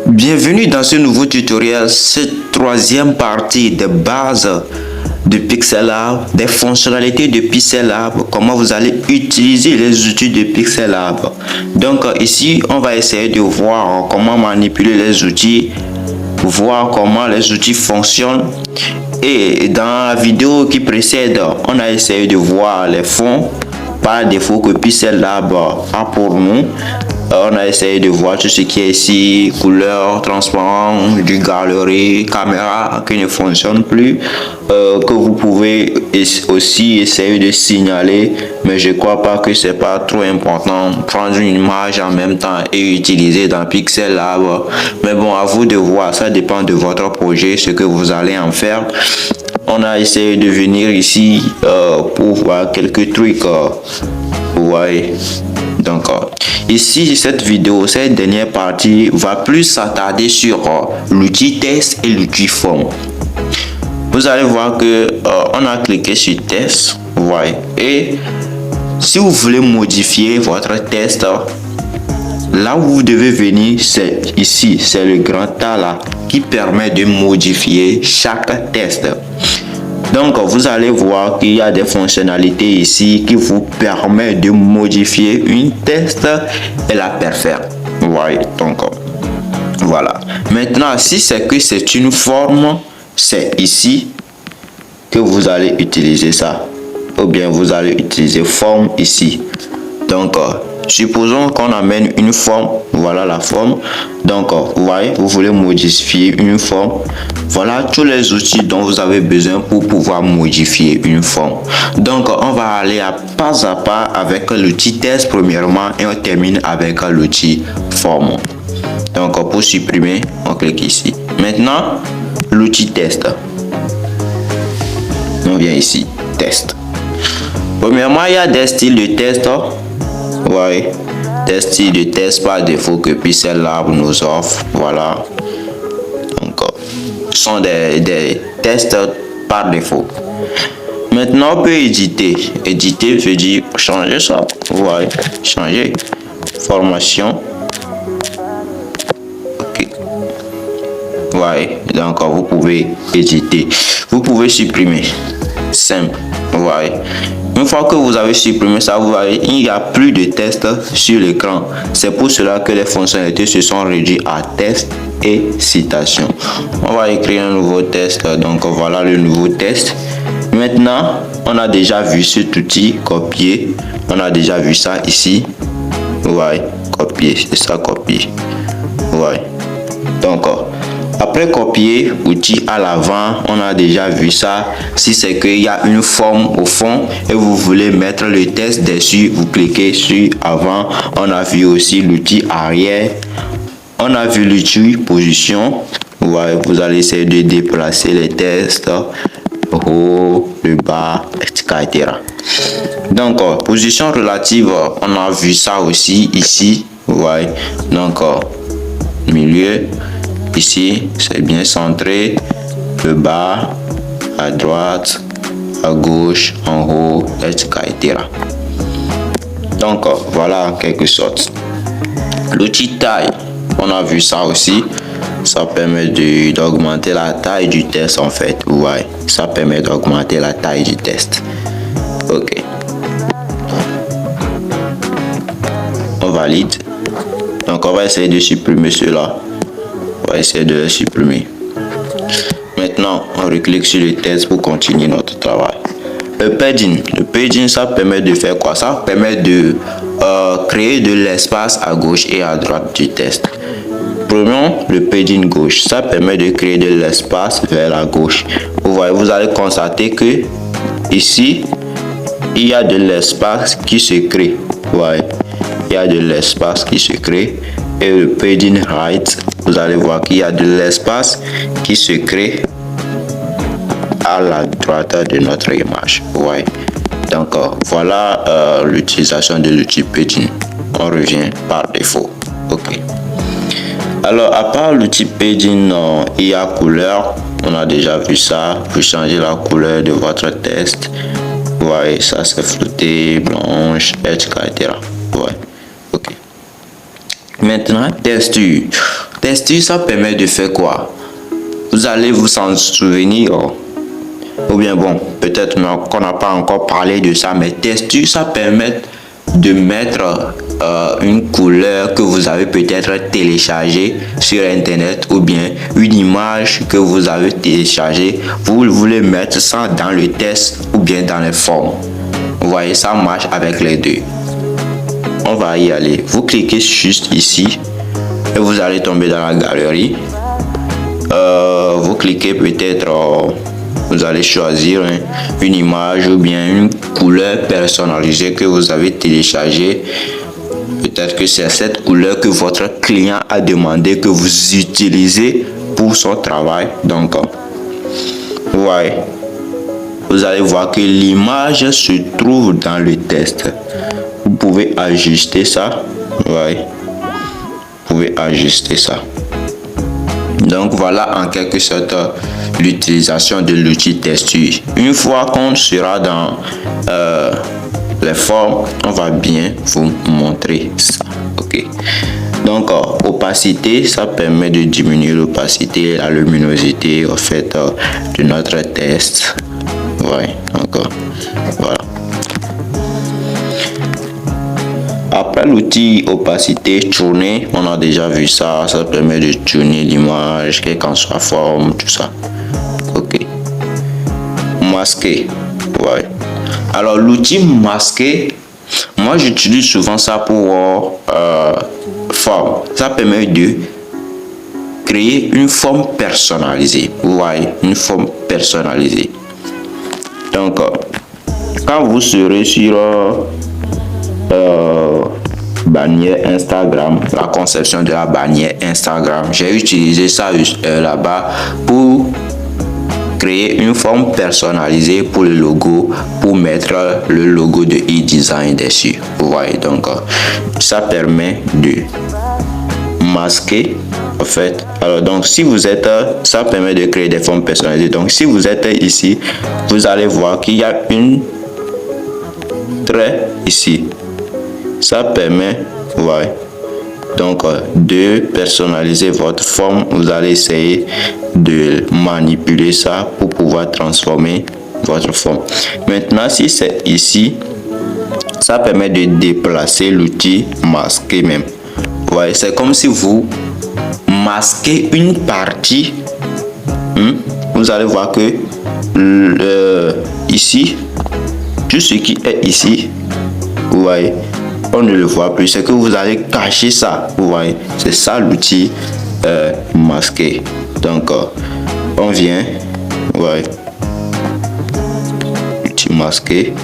Bienvenue dans ce nouveau tutoriel, cette troisième partie des bases de Pixellab, des fonctionnalités de Pixellab, comment vous allez utiliser les outils de Pixellab. Donc ici, on va essayer de voir comment manipuler les outils, voir comment les outils fonctionnent. Et dans la vidéo qui précède, on a essayé de voir les fonds par défaut que Pixellab a pour nous. On a essayé de voir tout ce qui est ici, couleur, transparent, du galerie, caméra qui ne fonctionne plus, que vous pouvez aussi essayer de signaler, mais je crois pas que c'est pas trop important. Prendre une image en même temps et utiliser dans Pixellab, mais bon, à vous de voir, ça dépend de votre projet, ce que vous allez en faire. On a essayé de venir ici pour voir quelques trucs. Vous voyez. Donc ici, cette vidéo, cette dernière partie va plus s'attarder sur l'outil test et l'outil forme. Vous allez voir que on a cliqué sur test, voyez, et si vous voulez modifier votre test, là où vous devez venir, c'est ici, c'est le grand A là qui permet de modifier chaque test. Donc, vous allez voir qu'il y a des fonctionnalités ici qui vous permettent de modifier une test et la parfaire. Voyez, donc, voilà. Maintenant, si c'est que c'est une forme, c'est ici que vous allez utiliser ça. Ou bien, vous allez utiliser forme ici. Donc, supposons qu'on amène une forme, voilà la forme. Donc, vous voyez, vous voulez modifier une forme. Voilà tous les outils dont vous avez besoin pour pouvoir modifier une forme. Donc, on va aller à pas avec l'outil test premièrement et on termine avec l'outil forme. Donc, pour supprimer, on clique ici. Maintenant, l'outil test. On vient ici, test. Premièrement, il y a des styles de test. Ouais, des styles de test par défaut que Pixellab nous offre. Voilà. Donc, ce sont des tests par défaut. Maintenant, on peut éditer. Éditer veut dire changer ça. Ouais, changer. Formation. Ok. Ouais, donc vous pouvez éditer. Vous pouvez supprimer. Simple. Ouais. Une fois que vous avez supprimé ça, vous voyez, il n'y a plus de tests sur l'écran. C'est pour cela que les fonctionnalités se sont réduites à test et citation. On va écrire un nouveau test. Donc voilà le nouveau test. Maintenant, on a déjà vu cet outil copier. On a déjà vu ça ici. Ouais, copier, c'est ça, copier. Ouais. Donc après copier, outil à l'avant, on a déjà vu ça. Si c'est qu'il y a une forme au fond et vous voulez mettre le test dessus, vous cliquez sur avant. On a vu aussi l'outil arrière. On a vu l'outil position. Ouais, vous allez essayer de déplacer les tests, le haut, le bas, etc. Donc, position relative, on a vu ça aussi ici. Ouais, donc, milieu. Ici, c'est bien centré, le bas, à droite, à gauche, en haut, etc. Donc, voilà en quelque sorte. L'outil taille, on a vu ça aussi. Ça permet d'augmenter la taille du test en fait. Ouais, ça permet d'augmenter la taille du test. Ok. On valide. Donc, on va essayer de supprimer cela. On va essayer de le supprimer. Maintenant, on reclique sur le test pour continuer notre travail. Le padding, ça permet de faire quoi? Ça permet de créer de l'espace à gauche et à droite du test. Prenons le padding gauche, ça permet de créer de l'espace vers la gauche. Vous voyez, vous allez constater que ici, il y a de l'espace qui se crée. Ouais, il y a de l'espace qui se crée. Et le padding right, vous allez voir qu'il y a de l'espace qui se crée à la droite de notre image. Ouais. Donc voilà l'utilisation de l'outil padding. On revient par défaut. Ok. Alors à part l'outil padding, il y a couleur. On a déjà vu ça. Vous changez la couleur de votre test. Vous voyez, ça c'est flouté. qualité, blanche, etc. Ouais, ok. Maintenant, texture. Texture, ça permet de faire quoi? Vous allez vous en souvenir. Ou bien bon, peut-être qu'on n'a pas encore parlé de ça, mais texture, ça permet de mettre une couleur que vous avez peut-être téléchargée sur internet, ou bien une image que vous avez téléchargée, vous voulez mettre ça dans le texte ou bien dans les formes. Vous voyez, ça marche avec les deux. On va y aller. Vous cliquez juste ici et vous allez tomber dans la galerie. Vous cliquez peut-être, vous allez choisir une image ou bien une couleur personnalisée que vous avez téléchargée. Peut-être que c'est cette couleur que votre client a demandé que vous utilisez pour son travail. Donc, ouais, vous allez voir que l'image se trouve dans le texte. Vous pouvez ajuster ça. Ouais, vous pouvez ajuster ça. Donc voilà en quelque sorte l'utilisation de l'outil texture. Une fois qu'on sera dans les formes, on va bien vous montrer ça. Ok. Donc opacité, ça permet de diminuer l'opacité, la luminosité en fait de notre texte. Ouais, encore. Voilà. Après l'outil opacité tourner, on a déjà vu ça, ça permet de tourner l'image, quelle qu'en soit forme, tout ça. Ok. Masquer, ouais. Alors l'outil masquer, moi j'utilise souvent ça pour forme. Ça permet de créer une forme personnalisée. Vous voyez, une forme personnalisée. Donc, quand vous serez sur bannière Instagram, la conception de la bannière Instagram, j'ai utilisé ça là-bas pour créer une forme personnalisée pour le logo, pour mettre le logo de e-design dessus. Vous voyez, donc ça permet de masquer en fait. Alors donc si vous êtes, ça permet de créer des formes personnalisées. Donc si vous êtes ici, vous allez voir qu'il y a une trait ici. Ça permet, ouais, donc de personnaliser votre forme. Vous allez essayer de manipuler ça pour pouvoir transformer votre forme. Maintenant, si c'est ici, ça permet de déplacer l'outil masquer même. Ouais, c'est comme si vous masquez une partie. Vous allez voir que ici, tout ce qui est ici, vous voyez, on ne le voit plus. C'est que vous allez cacher ça. Vous voyez, c'est ça l'outil masquer. Donc, on vient, ouais, l'outil masquer.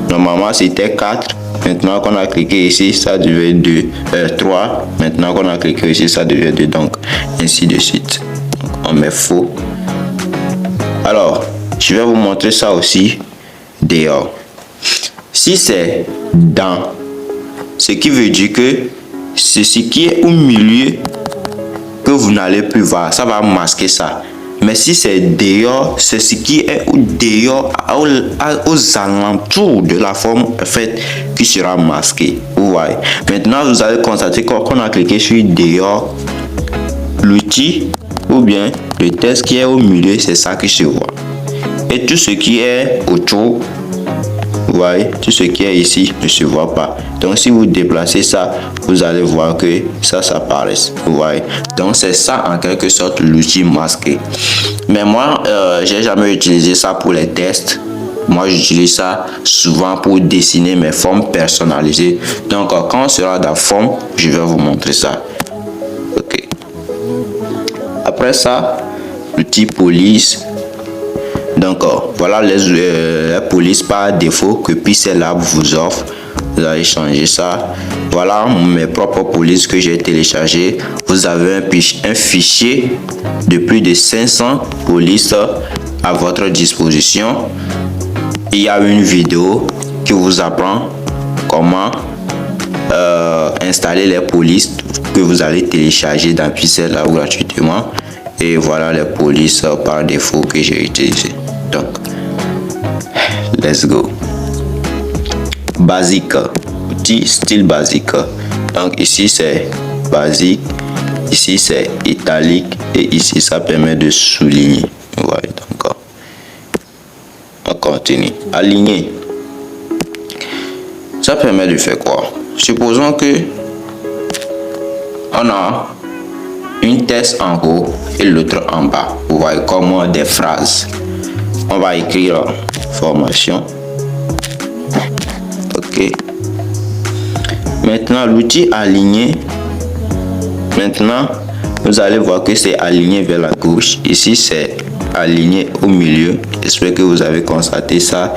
Normalement, c'était 4. Maintenant qu'on a cliqué ici, ça devient 2. 3. Maintenant qu'on a cliqué ici, ça devient 2. Donc, ainsi de suite. Donc, on met faux. Alors, je vais vous montrer ça aussi dehors. Si c'est dans, ce qui veut dire que c'est ce qui est au milieu que vous n'allez plus voir. Ça va masquer ça. Mais si c'est dehors, c'est ce qui est dehors aux alentours de la forme en fait qui sera masqué. Vous voyez. Maintenant, vous allez constater qu'on a cliqué sur dehors, l'outil ou bien le texte qui est au milieu, c'est ça qui se voit. Et tout ce qui est autour, vous voyez, tout ce qui est ici ne se voit pas. Donc si vous déplacez ça, vous allez voir que ça apparaît. Vous voyez. Donc c'est ça en quelque sorte l'outil masqué. Mais moi, j'ai jamais utilisé ça pour les tests. Moi, j'utilise ça souvent pour dessiner mes formes personnalisées. Donc quand on sera dans forme, je vais vous montrer ça. Ok. Après ça, l'outil police. Donc voilà les polices par défaut que Pixel Lab vous offre. Vous allez changer ça. Voilà mes propres polices que j'ai téléchargées. Vous avez un fichier de plus de 500 polices à votre disposition. Il y a une vidéo qui vous apprend comment installer les polices que vous allez télécharger dans Pixel Lab gratuitement. Et voilà les polices par défaut que j'ai utilisées. Donc, let's go. basique, outil style basique. Donc ici c'est basique, ici c'est italique et ici ça permet de souligner. Voilà, donc on continue. Aligner, ça permet de faire quoi? Supposons que on a une tête en haut et l'autre en bas. Vous voyez comme des phrases. On va écrire formation. Ok. Maintenant l'outil aligner. Maintenant vous allez voir que c'est aligné vers la gauche. Ici c'est aligné au milieu. J'espère que vous avez constaté ça.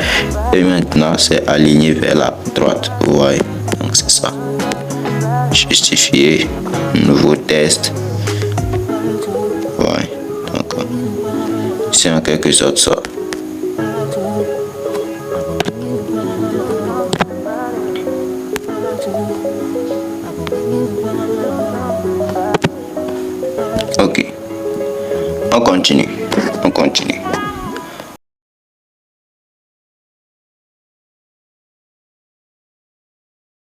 Et maintenant c'est aligné vers la droite. Vous voyez. Donc c'est ça. Justifier. Nouveau test. Ouais. Donc c'est en quelque sorte ça. Ok, on continue.